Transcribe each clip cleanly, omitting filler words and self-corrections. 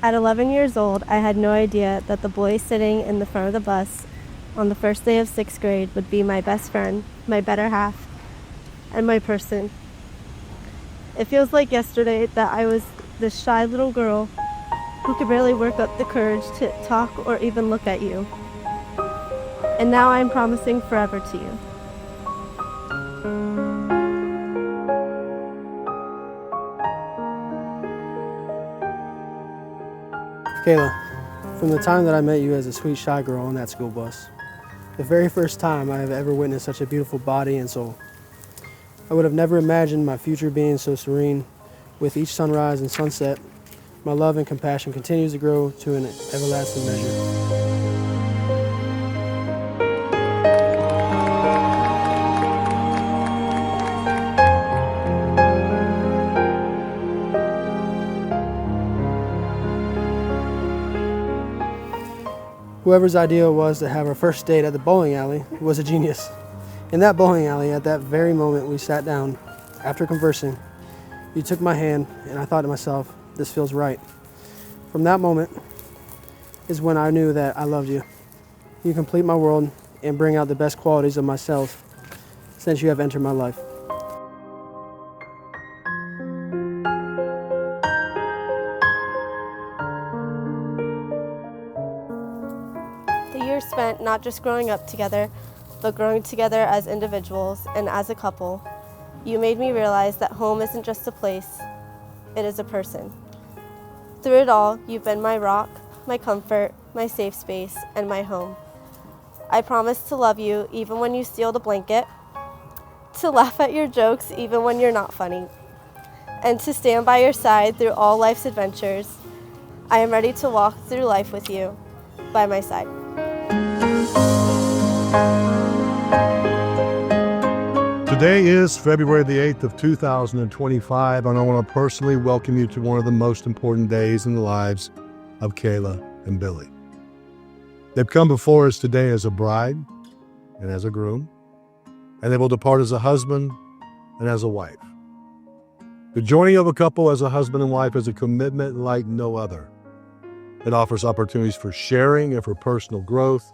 At 11 years old, I had no idea that the boy sitting in the front of the bus on the first day of 6th grade would be my best friend, my better half, and my person. It feels like yesterday that I was this shy little girl who could barely work up the courage to talk or even look at you. And now I'm promising forever to you. Kayla, from the time that I met you as a sweet, shy girl on that school bus, the very first time I have ever witnessed such a beautiful body and soul. I would have never imagined my future being so serene. With each sunrise and sunset, my love and compassion continues to grow to an everlasting measure. Whoever's idea was to have our first date at the bowling alley was a genius. In that bowling alley, at that very moment we sat down, after conversing, you took my hand and I thought to myself, this feels right. From that moment is when I knew that I loved you. You complete my world and bring out the best qualities of myself since you have entered my life. The years spent not just growing up together, but growing together as individuals and as a couple, you made me realize that home isn't just a place, it is a person. Through it all, you've been my rock, my comfort, my safe space, and my home. I promise to love you even when you steal the blanket, to laugh at your jokes even when you're not funny, and to stand by your side through all life's adventures. I am ready to walk through life with you, by my side. Today is February the 8th of 2025, and I want to personally welcome you to one of the most important days in the lives of Kayla and Billy. They've come before us today as a bride and as a groom, and they will depart as a husband and as a wife. The joining of a couple as a husband and wife is a commitment like no other. It offers opportunities for sharing and for personal growth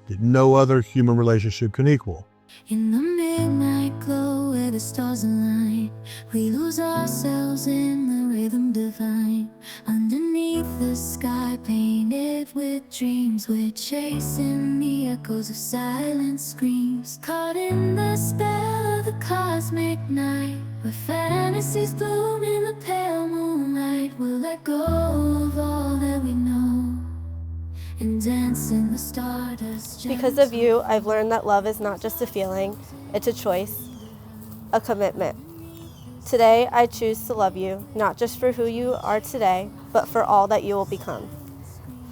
that no other human relationship can equal. In the midnight glow where the stars align, we lose ourselves in the rhythm divine. Underneath the sky painted with dreams, we're chasing the echoes of silent screams. Caught in the spell of the cosmic night, where fantasies bloom in the pale moonlight. We'll let go of all that we know and dance in the stardust. Because of you, I've learned that love is not just a feeling, it's a choice, a commitment. Today, I choose to love you, not just for who you are today, but for all that you will become.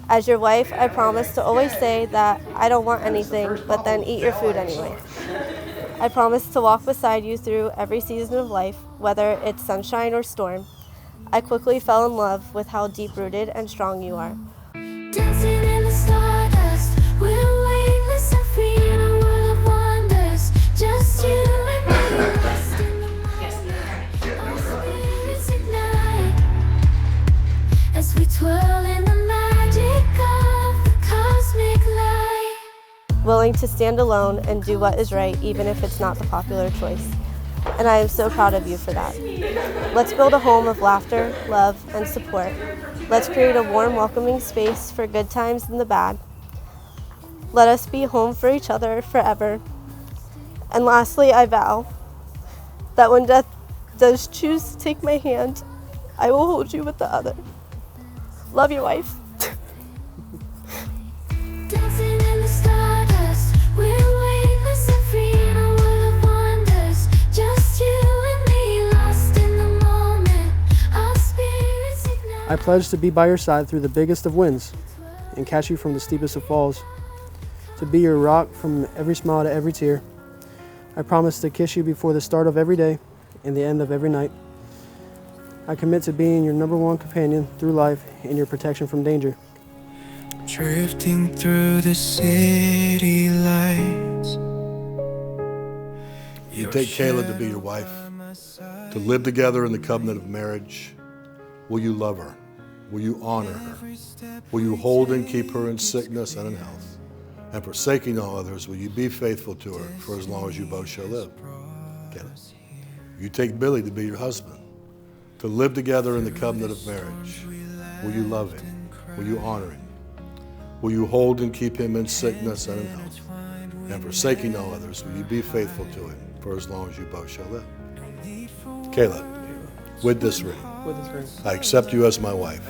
As your wife, I promise to always say that I don't want anything, but then eat your food anyway. I promise to walk beside you through every season of life, whether it's sunshine or storm. I quickly fell in love with how deep-rooted and strong you are. Dancing in the stardust, we're weightless and free in a world of wonders. Just you and me, lost in the moment. Our spirits ignite as we twirl in the magic of the cosmic light. Willing to stand alone and do what is right, even if it's not the popular choice. And I am so proud of you for that. Let's build a home of laughter, love, and support. Let's create a warm, welcoming space for good times and the bad. Let us be home for each other forever. And lastly, I vow that when death does choose to take my hand, I will hold you with the other. Love your wife. Dancing in the stardust, we're weightless and free in a world of wonders. Just you and me, lost in the moment. Our spirits ignite. I pledge to be by your side through the biggest of winds and catch you from the steepest of falls, to be your rock from every smile to every tear. I promise to kiss you before the start of every day and the end of every night. I commit to being your #1 companion through life and your protection from danger. Drifting through the city lights. You take Kayla to be your wife, to live together in the covenant of marriage. Will you love her? Will you honor her? Will you hold and keep her in sickness and in health? And forsaking all others, will you be faithful to her for as long as you both shall live? Get it? You take Billy to be your husband, to live together in the covenant of marriage. Will you love him? Will you honor him? Will you hold and keep him in sickness and in health? And forsaking all others, will you be faithful to him for as long as you both shall live? Caleb, with this ring, I accept you as my wife,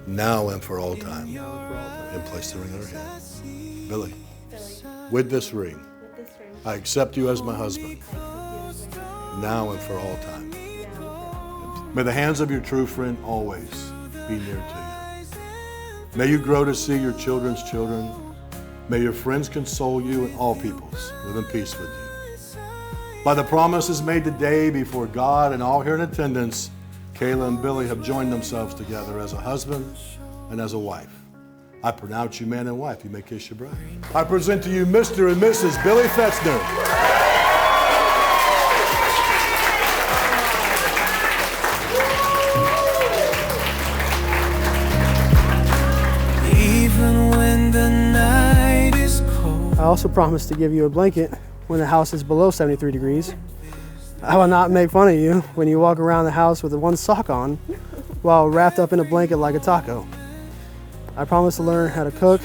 now and for all time. And place the ring on her hand. Billy, with this ring, I accept you as my husband, now and for all time. May the hands of your true friend always be near to you. May you grow to see your children's children. May your friends console you and all peoples live in peace with you. By the promises made today before God and all here in attendance, Kayla and Billy have joined themselves together as a husband and as a wife. I pronounce you man and wife. You may kiss your bride. I present to you Mr. and Mrs. Billy Fetzner. Even when the night is cold. I also promise to give you a blanket when the house is below 73 degrees. I will not make fun of you when you walk around the house with one sock on while wrapped up in a blanket like a taco. I promise to learn how to cook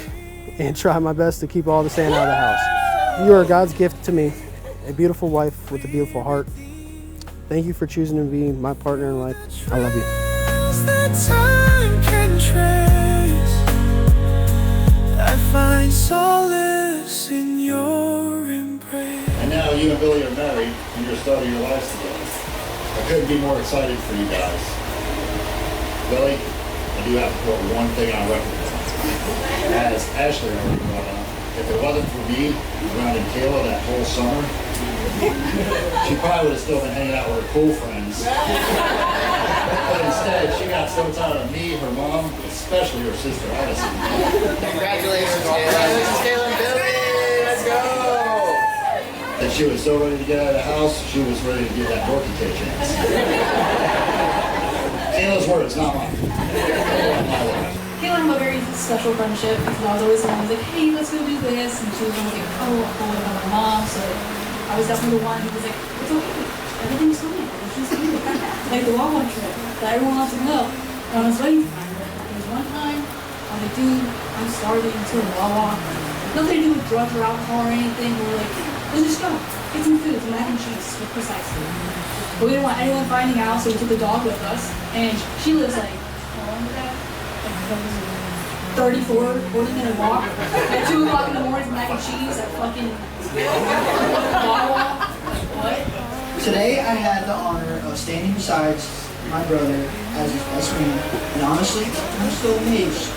and try my best to keep all the sand out of the house. You are God's gift to me, a beautiful wife with a beautiful heart. Thank you for choosing to be my partner in life. I love you. I find solace in your embrace. And now you and Billy are married and you're starting your lives together. I couldn't be more excited for you guys. Billy, I do have to put one thing on record. As Ashley already brought up, if it wasn't for me around in Kayla that whole summer, she probably would have still been hanging out with her cool friends. But instead, she got so tired of me, her mom, especially her sister Addison. Congratulations, Kayla and Billy! Let's go! And she was so ready to get out of the house, she was ready to give that dorky a chance. Kayla's words, not mine. Kayla and I have a very special friendship because I was always the one who was like, hey, let's go do this. And she was always like, oh, I'll pull it on my mom. So I was definitely the one who was like, it's okay. Everything's fine. Everything's good. Like the Wawa trip that everyone wants to go. And I was waiting for her. There was one time, I was like, dude, I'm starving to a Wawa. Nothing to do with drugs or alcohol or anything. We're like, let's just go. Get some food, some mac and cheese, precisely. But we didn't want anyone finding out, so we took the dog with us. And she lives like, how long is that? 34, 40-minute walk. At 2 o'clock in the morning, mac and cheese at fucking Wawa. What? Today I had the honor of standing beside my brother as his best man. And honestly, I'm still amazed.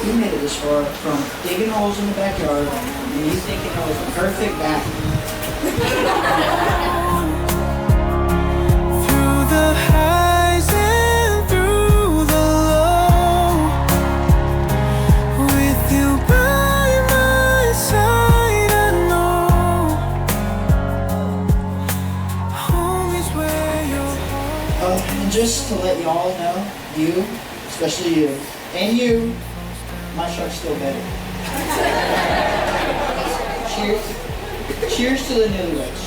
You made it this far from digging holes in the backyard and you thinking it was the perfect bath. Through the highs and through the low, with you by my side, I know home is where you're home. And just to let y'all know, you, especially you, and you, my shark's still better. Cheers. Cheers to the newlyweds.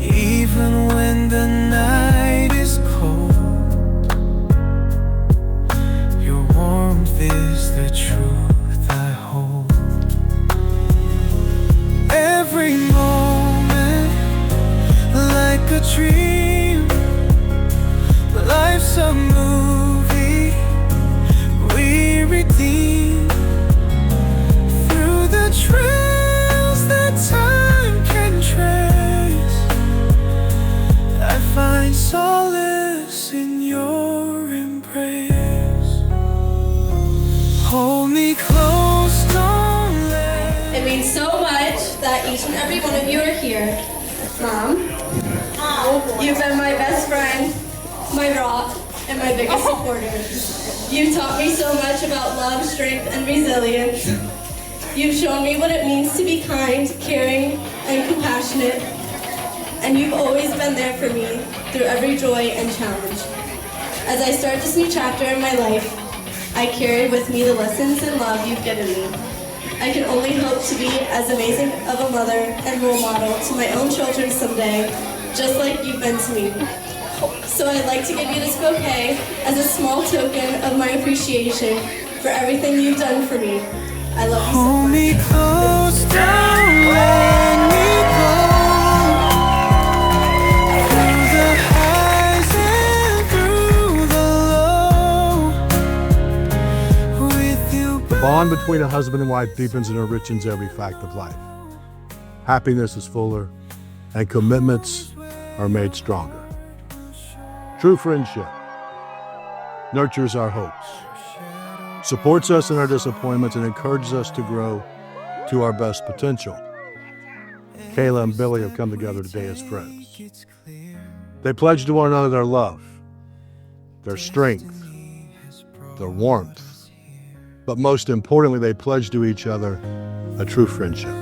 Even when the night is cold, your warmth is the truth I hold. Every moment like a dream, life's a movie we redeem. Through the trails that time can trace, I find solace in your embrace. Hold me close, don't let It means so much that each and every one of you are here. Mom, you've been my best friend, my rock, and my biggest supporter. You've taught me so much about love, strength, and resilience. You've shown me what it means to be kind, caring, and compassionate. and you've always been there for me through every joy and challenge. As I start this new chapter in my life, I carry with me the lessons and love you've given me. I can only hope to be as amazing of a mother and role model to my own children someday, just like you've been to me. So I'd like to give you this bouquet as a small token of my appreciation for everything you've done for me. I love you so Hold much. me close, don't let me go. Through the highs and through the low. With you The bond between a husband and wife deepens and enriches every fact of life. Happiness is fuller, and commitments are made stronger. True friendship nurtures our hopes, supports us in our disappointments, and encourages us to grow to our best potential. Kayla and Billy have come together today as friends. They pledge to one another their love, their strength, their warmth, but most importantly, they pledge to each other a true friendship.